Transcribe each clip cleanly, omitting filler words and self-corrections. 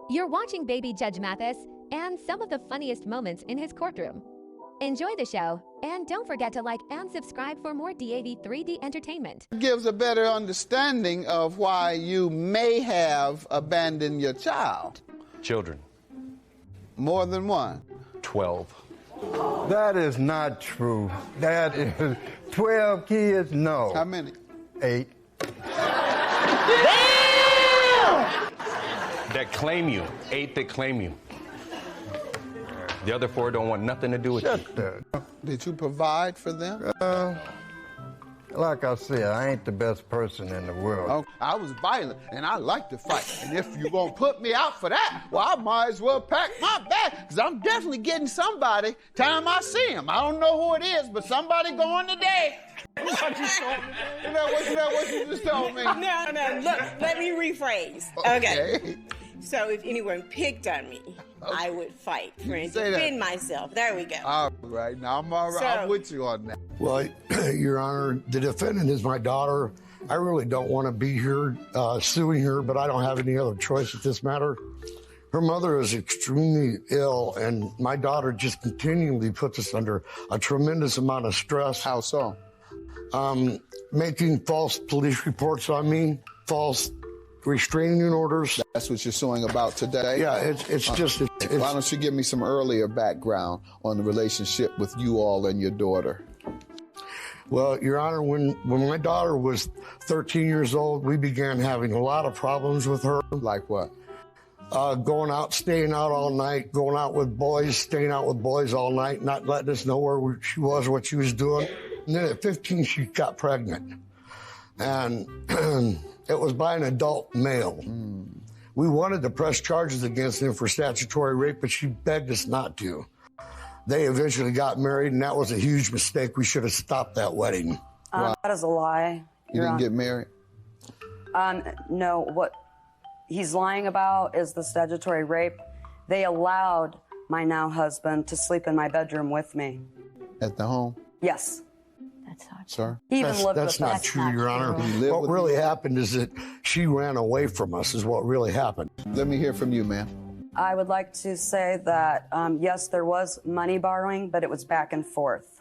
You're watching baby Judge Mathis and some of the funniest moments in his courtroom. Enjoy the show, and don't forget to like and subscribe for more DAV 3D entertainment. It gives a better understanding of why you may have abandoned your child. Children. More than one. 12. That is not true. That is 12 kids, no. How many? 8. That claim you. 8 that claim you. The other 4 don't want nothing to do with you. Did you provide for them? Like I said, I ain't the best person in the world. Oh, I was violent, and I like to fight. And if you're going to put me out for that, well, I might as well pack my bag, because I'm definitely getting somebody time I see him. I don't know who it is, but somebody going today. What you told me? What you just told me? No. Look, let me rephrase. Okay. So if anyone picked on me, I would fight for and defend myself. There we go. All right. Now, I'm all right. I'm with you on that. Well, Your Honor, the defendant is my daughter. I really don't want to be here suing her, but I don't have any other choice at this matter. Her mother is extremely ill, and my daughter just continually puts us under a tremendous amount of stress. How so? Making false police reports on me, false restraining orders. That's what you're suing about today? Yeah, it's just... Why don't you give me some earlier background on the relationship with you all and your daughter? Well, Your Honor, when my daughter was 13 years old, we began having a lot of problems with her. Like what? Going out, staying out all night, going out with boys, staying out with boys all night, not letting us know where she was, what she was doing. And then at 15, she got pregnant. And it was by an adult male. We wanted to press charges against him for statutory rape, but she begged us not to. They eventually got married, and that was a huge mistake. We should have stopped that wedding. That is a lie. You didn't get married? No, what he's lying about is the statutory rape. They allowed my now husband to sleep in my bedroom with me. At the home? Yes. That's not Sir? He even lived That's with not us. true, Your Honor. What really happened is that she ran away from us, is what really happened. Let me hear from you, ma'am. I would like to say that, yes, there was money borrowing, but it was back and forth.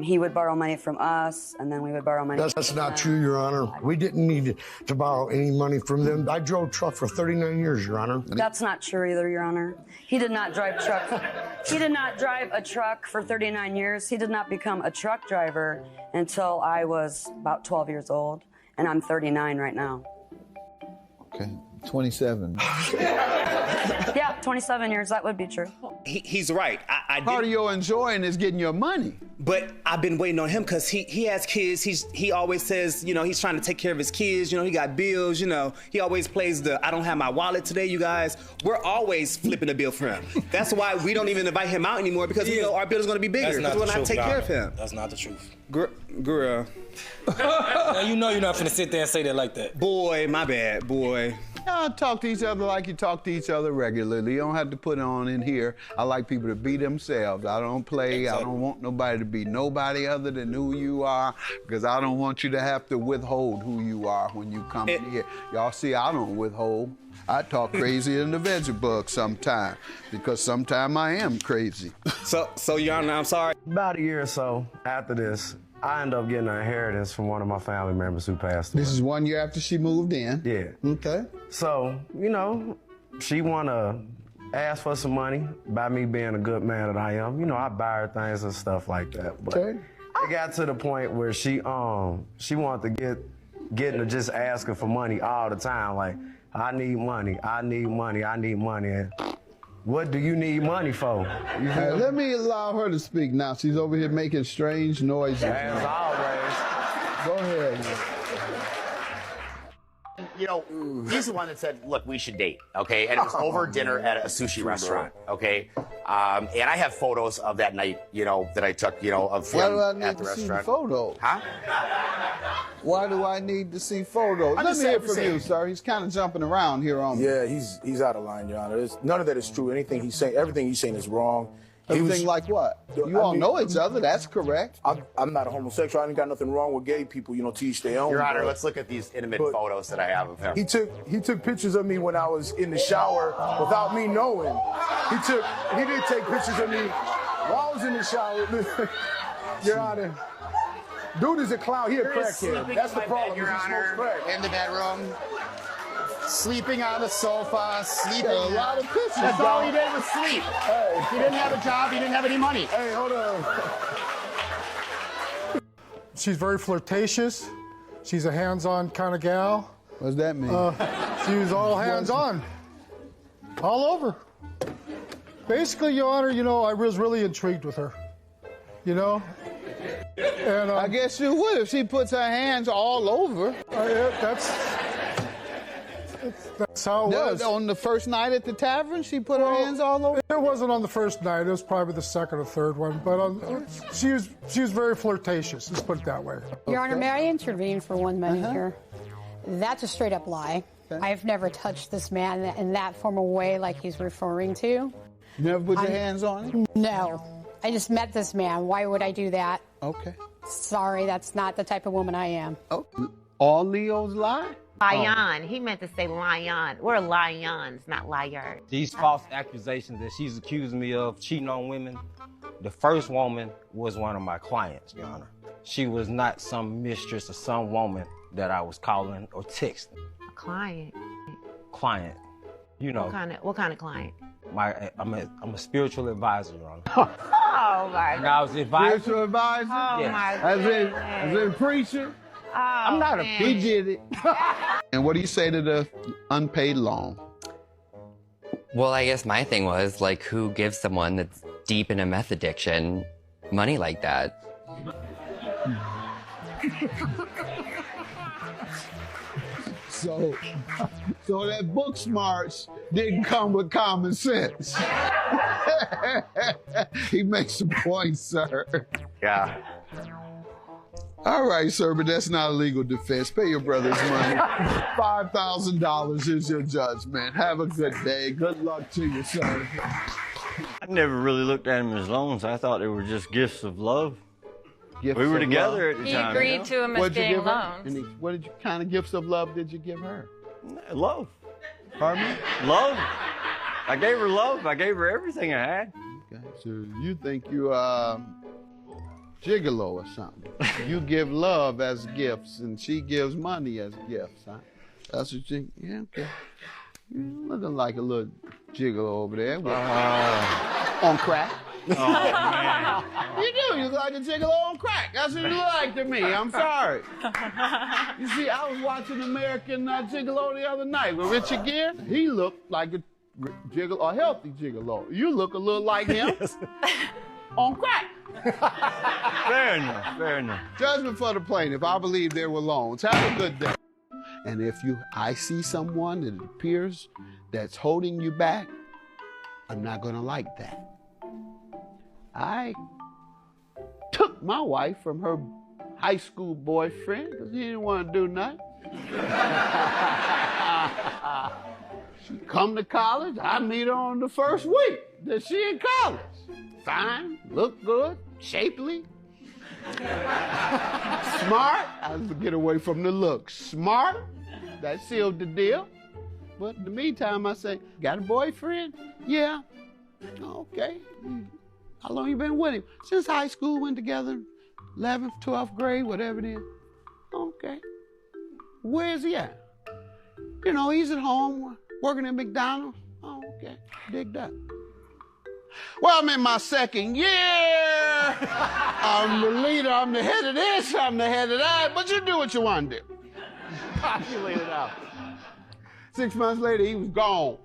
He would borrow money from us, and then we would borrow money That's from not them. true, Your Honor. We didn't need to borrow any money from them. I drove truck for 39 years, Your Honor. That's not true either, Your Honor. He did not drive truck. He did not drive a truck for 39 years. He did not become a truck driver until I was about 12 years old, and I'm 39 right now. Okay. 27. Yeah, 27 years, that would be true. He's right. I Part of your enjoying is getting your money. But I've been waiting on him because he has kids. He always says, he's trying to take care of his kids. He got bills. He always plays the I don't have my wallet today, you guys. We're always flipping a bill for him. That's why we don't even invite him out anymore because we know our bill is going to be bigger because we're not take care of him. That's not the truth. Girl. Now, you know you're not finna sit there and say that like that. Boy, my bad, boy. Y'all talk to each other like you talk to each other regularly. You don't have to put it on in here. I like people to be themselves. I don't play. Exactly. I don't want nobody to be nobody other than who you are, because I don't want you to have to withhold who you are when you come in here. Y'all see, I don't withhold. I talk crazy in the veggie bug sometime, because sometime I am crazy. So Your Honor, I'm sorry. About a year or so after this, I ended up getting an inheritance from one of my family members who passed away. This is 1 year after she moved in? Yeah. Okay. So, she wanna ask for some money by me being a good man that I am. I buy her things and stuff like that. But okay. It got to the point where she wanted to get into just asking for money all the time. Like, I need money, I need money, I need money. And what do you need money for? Let me allow her to speak now. She's over here making strange noises. As always. Go ahead. He's the one that said, look, we should date, okay? And it was over dinner at a sushi restaurant, okay? And I have photos of that night, that I took, of him at the restaurant. Photos? Huh? Why do I need to see photos? Let me hear from you, sir. He's kind of jumping around here on me. Yeah, he's out of line, Your Honor. None of that is true. Everything he's saying is wrong. Everything like what? You all know each other, that's correct. I'm not a homosexual. I ain't got nothing wrong with gay people, you know, to each their own. Your Honor, let's look at these intimate photos that I have of him. He took pictures of me when I was in the shower without me knowing. He did take pictures of me while I was in the shower. Your Honor. Dude is a clown. He a crackhead. That's the problem. Your Honor, in the bedroom. Sleeping on the sofa, sleeping. A lot of pictures. That's all he did was sleep. Hey. He didn't have a job. He didn't have any money. Hey, hold on. She's very flirtatious. She's a hands-on kind of gal. What does that mean? She's all hands-on. All over. Basically, Your Honor, you know, I was really intrigued with her. You know? And I guess you would if she puts her hands all over. That's how it was. On the first night at the tavern, she put her hands all over? It wasn't on the first night. It was probably the second or third one. But she was very flirtatious. Let's put it that way. Your Honor, may I intervene for 1 minute here? That's a straight up lie. Okay. I've never touched this man in that formal way like he's referring to. You never put your hands on him? No. I just met this man. Why would I do that? Okay. Sorry, that's not the type of woman I am. Oh, all Leos lie? Lion. He meant to say lion. We're lions, not liars. These false accusations that she's accusing me of cheating on women, the first woman was one of my clients, Your Honor. She was not some mistress or some woman that I was calling or texting. A client. Client. You know. What kind of client? I'm a spiritual advisor, Your Honor. Oh my God. And I was advising. Spiritual advisor? Oh yes. my As in preacher? Oh, I'm not man. He did it. And what do you say to the unpaid loan? Well, I guess my thing was, like, who gives someone that's deep in a meth addiction money like that? So that book smarts didn't come with common sense. He makes a point, sir. Yeah. All right, sir, but that's not a legal defense. Pay your brother's money. $5,000 is your judgment. Have a good day. Good luck to you, sir. I never really looked at them as loans. I thought they were just gifts of love. Gifts we were of together love. at the time. He agreed to him as being loans. What kind of gifts of love did you give her? Love. Pardon me? Love. I gave her love. I gave her everything I had. Okay, so you think you gigolo or something. You give love as gifts and she gives money as gifts, huh? That's what you, yeah, okay. You're looking like a little gigolo over there. On crack. Oh, man. You do, you look like a gigolo on crack. That's what you look like to me, I'm sorry. You see, I was watching American Gigolo the other night with Richard Gere. He looked like a gigolo, a healthy gigolo. You look a little like him on crack. Fair enough, fair enough. Judgment for the plaintiff. I believe there were loans. Have a good day. And if I see someone that appears that's holding you back, I'm not gonna like that. I took my wife from her high school boyfriend because he didn't want to do nothing. She come to college, I meet her on the first week that she in college. Fine, look good, shapely, smart. I was to get away from the looks. Smart, that sealed the deal. But in the meantime, I say, got a boyfriend? Yeah. Okay. How long you been with him? Since high school, went together, 11th, 12th grade, whatever it is. Okay. Where is he at? You know, he's at home, working at McDonald's. Oh, okay. Dig that. Well, I'm in my second year. I'm the leader, I'm the head of this, I'm the head of that, but you do what you want to do. You laid it out. 6 months later, he was gone.